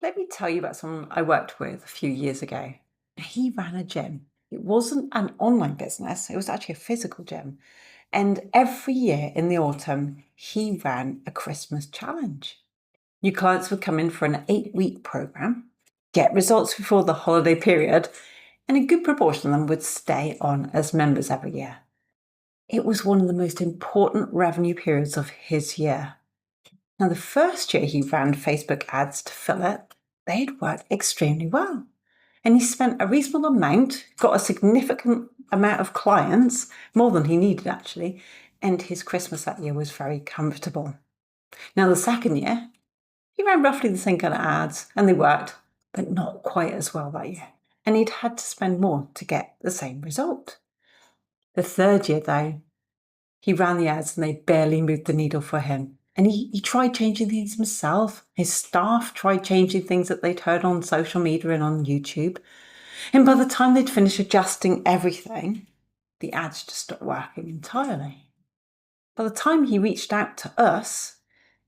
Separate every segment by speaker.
Speaker 1: Let me tell you about someone I worked with a few years ago. He ran a gym. It wasn't an online business, it was actually a physical gym. And every year in the autumn, he ran a Christmas challenge. New clients would come in for an 8-week program, get results before the holiday period, and a good proportion of them would stay on as members every year. It was one of the most important revenue periods of his year. Now, the first year he ran Facebook ads to fill it, they'd worked extremely well. And he spent a reasonable amount, got a significant amount of clients, more than he needed actually, and his Christmas that year was very comfortable. Now, the second year, he ran roughly the same kind of ads, and they worked, but not quite as well that year. And he'd had to spend more to get the same result. The third year, though, he ran the ads and they barely moved the needle for him. And he tried changing things himself. His staff tried changing things that they'd heard on social media and on YouTube. And by the time they'd finished adjusting everything, the ads just stopped working entirely. By the time he reached out to us,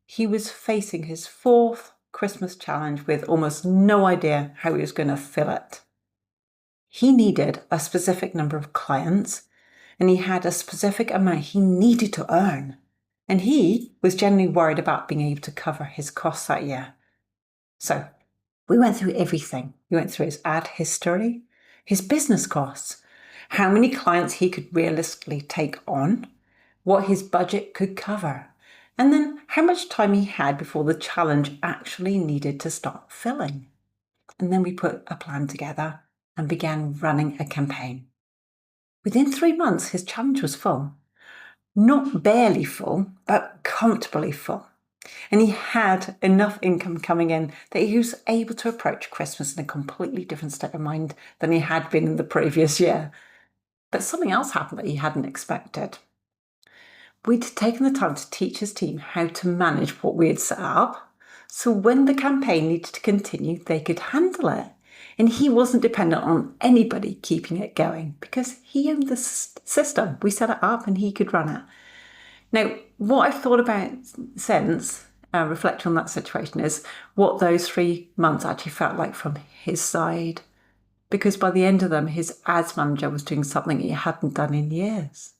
Speaker 1: he was facing his fourth Christmas challenge with almost no idea how he was going to fill it. He needed a specific number of clients, and he had a specific amount he needed to earn. And he was generally worried about being able to cover his costs that year. So we went through everything. We went through his ad history, his business costs, how many clients he could realistically take on, what his budget could cover, and then how much time he had before the challenge actually needed to start filling. And then we put a plan together and began running a campaign. Within 3 months, his challenge was full. Not barely full, but comfortably full. And he had enough income coming in that he was able to approach Christmas in a completely different state of mind than he had been in the previous year. But something else happened that he hadn't expected. We'd taken the time to teach his team how to manage what we had set up, so when the campaign needed to continue, they could handle it. And he wasn't dependent on anybody keeping it going because he owned the system. We set it up and he could run it. Now, what I've thought about since reflecting on that situation is what those 3 months actually felt like from his side. Because by the end of them, his ads manager was doing something he hadn't done in years.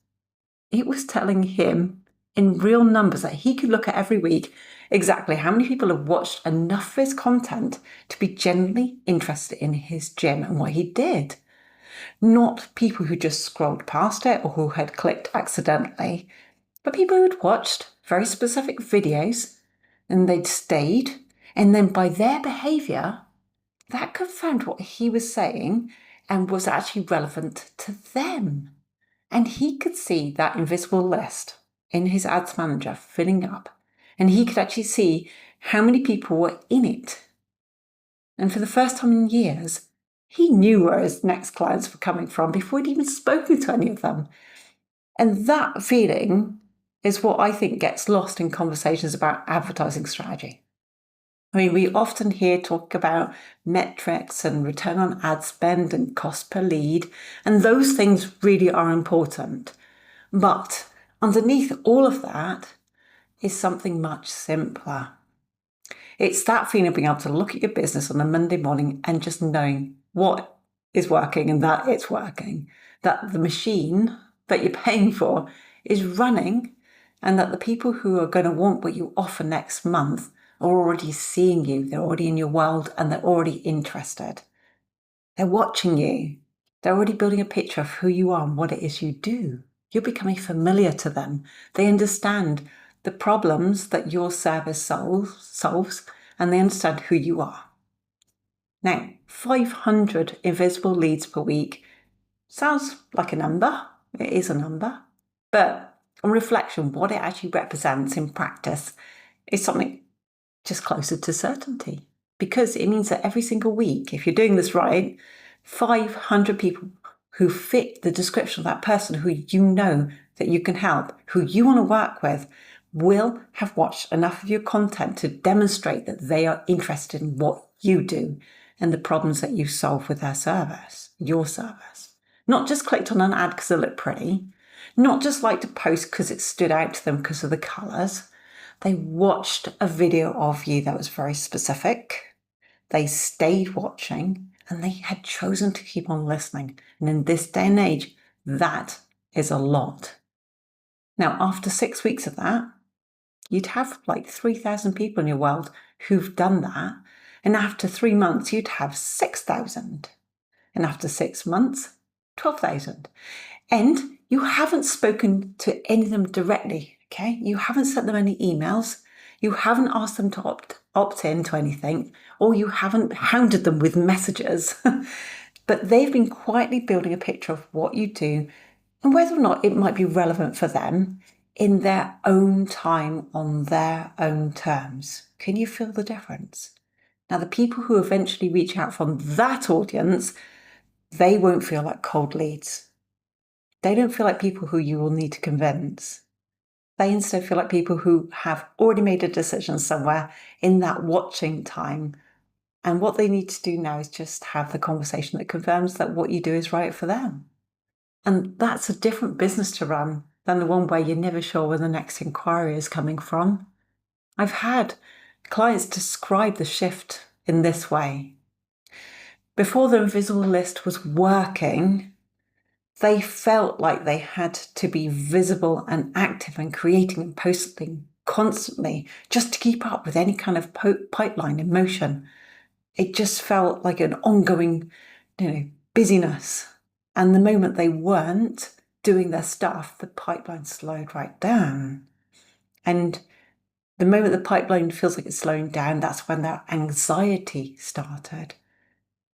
Speaker 1: It was telling him in real numbers that he could look at every week exactly how many people have watched enough of his content to be genuinely interested in his gym and what he did. Not people who just scrolled past it or who had clicked accidentally, but people who'd watched very specific videos and they'd stayed, and then by their behaviour, that confirmed what he was saying and was actually relevant to them. And he could see that invisible list in his ads manager filling up, and he could actually see how many people were in it. And for the first time in years, he knew where his next clients were coming from before he'd even spoken to any of them. And that feeling is what I think gets lost in conversations about advertising strategy. I mean, we often hear talk about metrics and return on ad spend and cost per lead, and those things really are important. But underneath all of that is something much simpler. It's that feeling of being able to look at your business on a Monday morning and just knowing what is working and that it's working, that the machine that you're paying for is running, and that the people who are going to want what you offer next month are already seeing you, they're already in your world, and they're already interested. They're watching you. They're already building a picture of who you are and what it is you do. You're becoming familiar to them. They understand the problems that your service solves, and they understand who you are. Now, 500 invisible leads per week sounds like a number. It is a number. But on reflection, what it actually represents in practice is something just closer to certainty, because it means that every single week, if you're doing this right, 500 people who fit the description of that person who you know that you can help, who you want to work with, will have watched enough of your content to demonstrate that they are interested in what you do and the problems that you solve with their service, your service. Not just clicked on an ad because it looked pretty, not just liked a post because it stood out to them because of the colours. They watched a video of you that was very specific. They stayed watching and they had chosen to keep on listening. And in this day and age, that is a lot. Now, after 6 weeks of that, you'd have like 3,000 people in your world who've done that. And after 3 months, you'd have 6,000. And after 6 months, 12,000. And you haven't spoken to any of them directly, okay? You haven't sent them any emails. You haven't asked them to opt in to anything, or you haven't hounded them with messages. But they've been quietly building a picture of what you do and whether or not it might be relevant for them in their own time on their own terms. Can you feel the difference? Now, the people who eventually reach out from that audience, they won't feel like cold leads. They don't feel like people who you will need to convince. They instead feel like people who have already made a decision somewhere in that watching time. And what they need to do now is just have the conversation that confirms that what you do is right for them. And that's a different business to run than the one where you're never sure where the next inquiry is coming from. I've had clients describe the shift in this way. Before the invisible list was working, they felt like they had to be visible and active and creating and posting constantly just to keep up with any kind of pipeline in motion. It just felt like an ongoing, busyness. And the moment they weren't doing their stuff, the pipeline slowed right down. And the moment the pipeline feels like it's slowing down, that's when their anxiety started.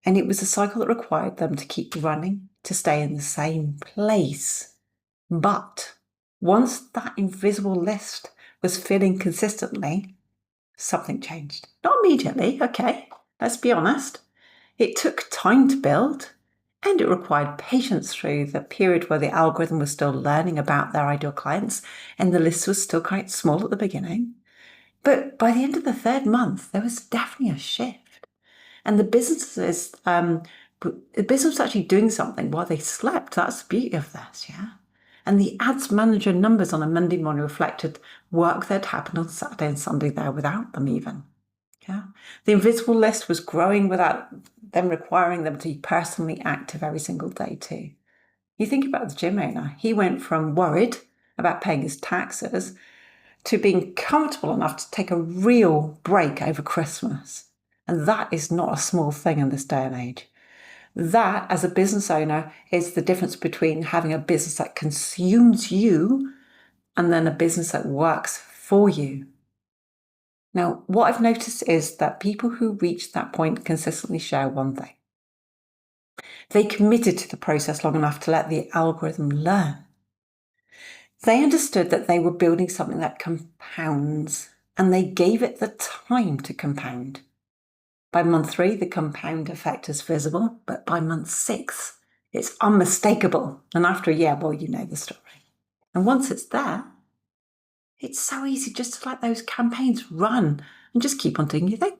Speaker 1: And it was a cycle that required them to keep running, to stay in the same place. But once that invisible list was filling consistently, something changed. Not immediately, okay, let's be honest. It took time to build, and it required patience through the period where the algorithm was still learning about their ideal clients, and the list was still quite small at the beginning. But by the end of the 3rd month, there was definitely a shift. And the business was actually doing something while they slept. That's the beauty of this, yeah? And the ads manager numbers on a Monday morning reflected work that happened on Saturday and Sunday there without them even. Yeah. The invisible list was growing without them requiring them to be personally active every single day too. You think about the gym owner. He went from worried about paying his taxes to being comfortable enough to take a real break over Christmas. And that is not a small thing in this day and age. That, as a business owner, is the difference between having a business that consumes you and then a business that works for you. Now, what I've noticed is that people who reach that point consistently share one thing. They committed to the process long enough to let the algorithm learn. They understood that they were building something that compounds, and they gave it the time to compound. By month 3, the compound effect is visible, but by month 6, it's unmistakable. And after a year, well, you know the story. And once it's there, it's so easy just to let those campaigns run and just keep on doing your thing.